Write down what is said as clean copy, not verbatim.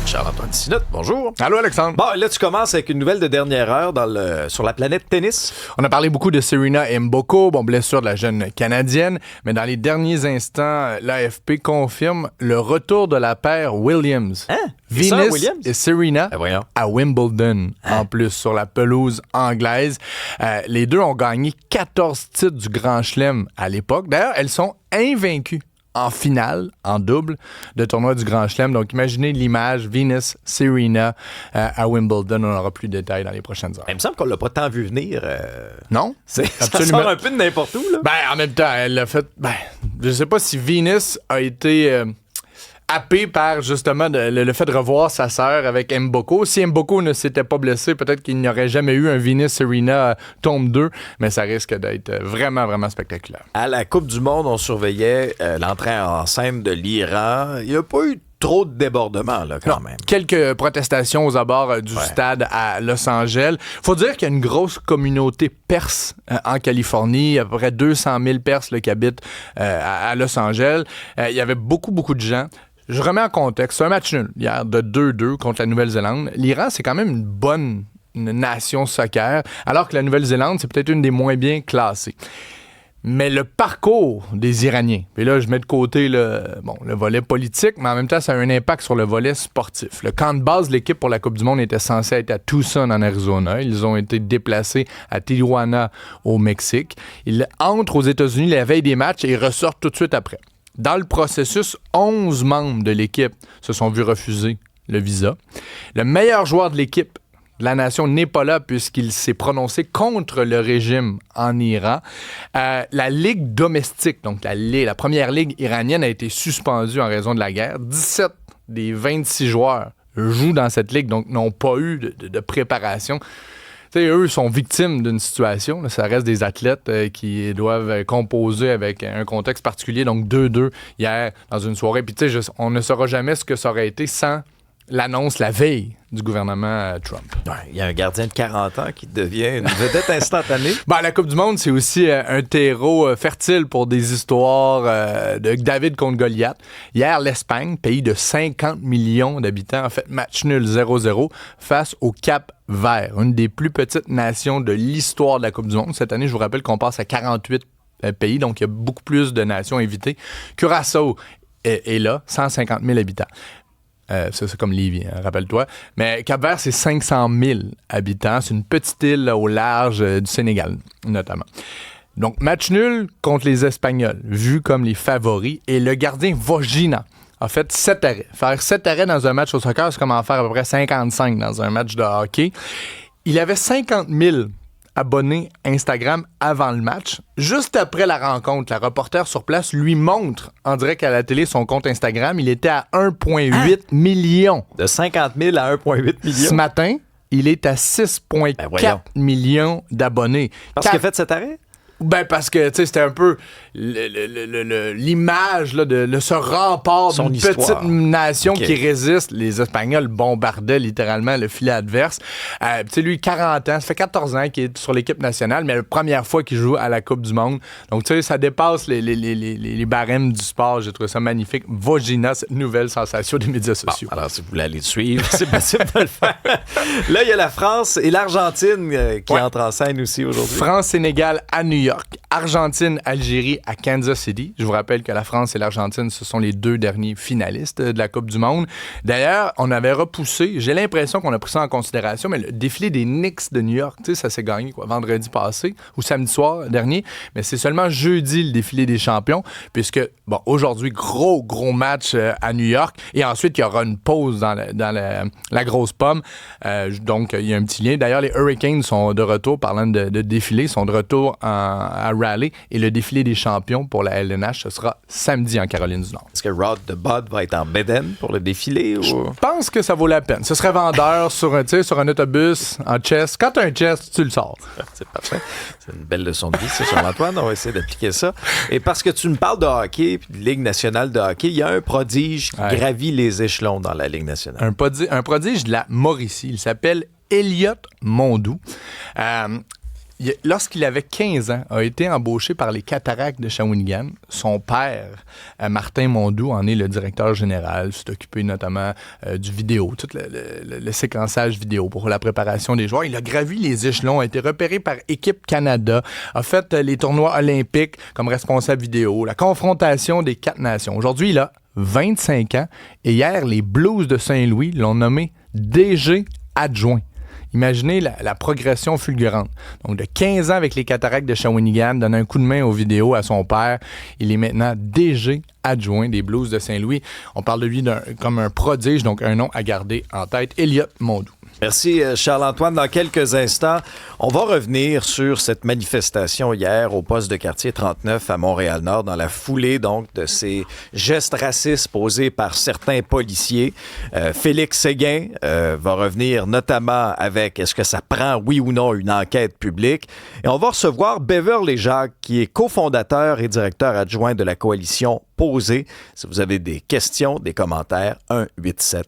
Charles-Antoine Sinot, bonjour. Allô, Alexandre. Bon, là, tu commences avec une nouvelle de dernière heure sur la planète tennis. On a parlé beaucoup de Serena Mboko, blessure de la jeune Canadienne, mais dans les derniers instants, l'AFP confirme le retour de la paire Williams. Hein? Venus Williams? et Serena voyons. à Wimbledon, en plus, sur la pelouse anglaise. Les deux ont gagné 14 titres du Grand Chelem à l'époque. D'ailleurs, elles sont invaincues en finale, en double, de tournoi du Grand Chelem. Donc, imaginez l'image Venus, Serena à Wimbledon. On aura plus de détails dans les prochaines heures. Il me semble qu'on l'a pas tant vu venir. Non? Ça Absolument. sort un peu de n'importe où, là. En même temps, elle a fait... je sais pas si Venus a été happée par, justement, le fait de revoir sa sœur avec Mboko. Si Mboko ne s'était pas blessé, peut-être qu'il n'y aurait jamais eu un Venus-Serena tome 2, mais ça risque d'être vraiment, vraiment spectaculaire. À la Coupe du Monde, on surveillait l'entrée en scène de l'Iran. Il n'y a pas eu trop de débordements, là, quand même. Quelques protestations aux abords du stade à Los Angeles. Faut dire qu'il y a une grosse communauté perse en Californie. Il y a à peu près 200 000 Perses là, qui habitent à Los Angeles. Il y avait beaucoup, beaucoup de gens. Je remets en contexte. C'est un match nul hier de 2-2 contre la Nouvelle-Zélande. L'Iran, c'est quand même une bonne nation soccer, alors que la Nouvelle-Zélande, c'est peut-être une des moins bien classées. Mais le parcours des Iraniens, et là, je mets de côté le volet politique, mais en même temps, ça a un impact sur le volet sportif. Le camp de base de l'équipe pour la Coupe du Monde était censé être à Tucson, en Arizona. Ils ont été déplacés à Tijuana, au Mexique. Ils entrent aux États-Unis la veille des matchs et ils ressortent tout de suite après. Dans le processus, 11 membres de l'équipe se sont vus refuser le visa. Le meilleur joueur de l'équipe de la nation n'est pas là puisqu'il s'est prononcé contre le régime en Iran. La ligue domestique, donc la première ligue iranienne, a été suspendue en raison de la guerre. 17 des 26 joueurs jouent dans cette ligue, donc n'ont pas eu de préparation. T'sais, eux sont victimes d'une situation. Là. Ça reste des athlètes qui doivent composer avec un contexte particulier. Donc 2-2 hier dans une soirée. Puis on ne saura jamais ce que ça aurait été sans l'annonce la veille du gouvernement Trump. Il y a un gardien de 40 ans qui devient une vedette instantanée. La Coupe du Monde, c'est aussi un terreau fertile pour des histoires de David contre Goliath. Hier, l'Espagne, pays de 50 millions d'habitants, a fait match nul 0-0 face au Cap-Vert, une des plus petites nations de l'histoire de la Coupe du Monde. Cette année, je vous rappelle qu'on passe à 48 pays, donc il y a beaucoup plus de nations invitées. Curaçao est là, 150 000 habitants. C'est comme Lévis, hein, rappelle-toi. Mais Cap-Vert, c'est 500 000 habitants. C'est une petite île là, au large du Sénégal, notamment. Donc, match nul contre les Espagnols, vus comme les favoris. Et le gardien Vojina a fait 7 arrêts. Faire 7 arrêts dans un match au soccer, c'est comme en faire à peu près 55 dans un match de hockey. Il avait 50 000 abonnés Instagram avant le match. Juste après la rencontre, la reporter sur place lui montre en direct à la télé son compte Instagram. Il était à 1,8 million. De 50 000 à 1,8 million. Ce matin, il est à 6,4 millions d'abonnés. Parce qu'il a fait cet arrêt? Parce que, tu sais, c'était un peu l'image là, de ce rempart d'une petite nation qui résiste. Les Espagnols bombardaient littéralement le filet adverse. Tu sais, lui, 40 ans, ça fait 14 ans qu'il est sur l'équipe nationale, mais la première fois qu'il joue à la Coupe du Monde. Donc, tu sais, ça dépasse les barèmes du sport. J'ai trouvé ça magnifique. Vojina, cette nouvelle sensation des médias sociaux. Alors, si vous voulez aller le suivre, c'est possible de le faire. Là, il y a la France et l'Argentine qui entrent en scène aussi aujourd'hui. France-Sénégal à New York. Argentine-Algérie à Kansas City. Je vous rappelle que la France et l'Argentine, ce sont les deux derniers finalistes de la Coupe du Monde. D'ailleurs, on avait repoussé, j'ai l'impression qu'on a pris ça en considération, mais le défilé des Knicks de New York, tu sais, ça s'est gagné vendredi passé ou samedi soir dernier, mais c'est seulement jeudi le défilé des champions, puisque, aujourd'hui, gros match à New York, et ensuite, il y aura une pause dans la grosse pomme. Donc, il y a un petit lien. D'ailleurs, les Hurricanes sont de retour, parlant de défilé, sont de retour à Raleigh, et le défilé des champions pour la LNH, ce sera samedi en Caroline du Nord. Est-ce que Rod the Bud va être en bédaine pour le défilé? Je pense que ça vaut la peine. Ce serait vendeur sur un autobus, en chess. Quand tu as un chess, tu le sors. C'est parfait. C'est une belle leçon de vie, ça, Charles-Antoine. On va essayer d'appliquer ça. Et parce que tu me parles de hockey et de Ligue nationale de hockey, il y a un prodige qui gravit les échelons dans la Ligue nationale. Un prodige de la Mauricie. Il s'appelle Elliott Mondou. lorsqu'il avait 15 ans, a été embauché par les Cataractes de Shawinigan. Son père, Martin Mondou, en est le directeur général, s'est occupé notamment du vidéo, tout le séquençage vidéo pour la préparation des joueurs. Il a gravi les échelons, a été repéré par Équipe Canada, a fait les tournois olympiques comme responsable vidéo, la confrontation des 4 nations. Aujourd'hui, il a 25 ans et hier, les Blues de Saint-Louis l'ont nommé DG adjoint. Imaginez la progression fulgurante. Donc, de 15 ans avec les Cataractes de Shawinigan, donne un coup de main aux vidéos à son père. Il est maintenant DG adjoint des Blues de Saint-Louis. On parle de lui comme un prodige, donc un nom à garder en tête. Elliott Mondou. Merci Charles-Antoine. Dans quelques instants, on va revenir sur cette manifestation hier au poste de quartier 39 à Montréal-Nord dans la foulée donc de ces gestes racistes posés par certains policiers. Félix Séguin va revenir notamment avec est-ce que ça prend oui ou non une enquête publique. Et on va recevoir Beverly Jacques qui est cofondateur et directeur adjoint de la coalition Posé. Si vous avez des questions, des commentaires, 1-87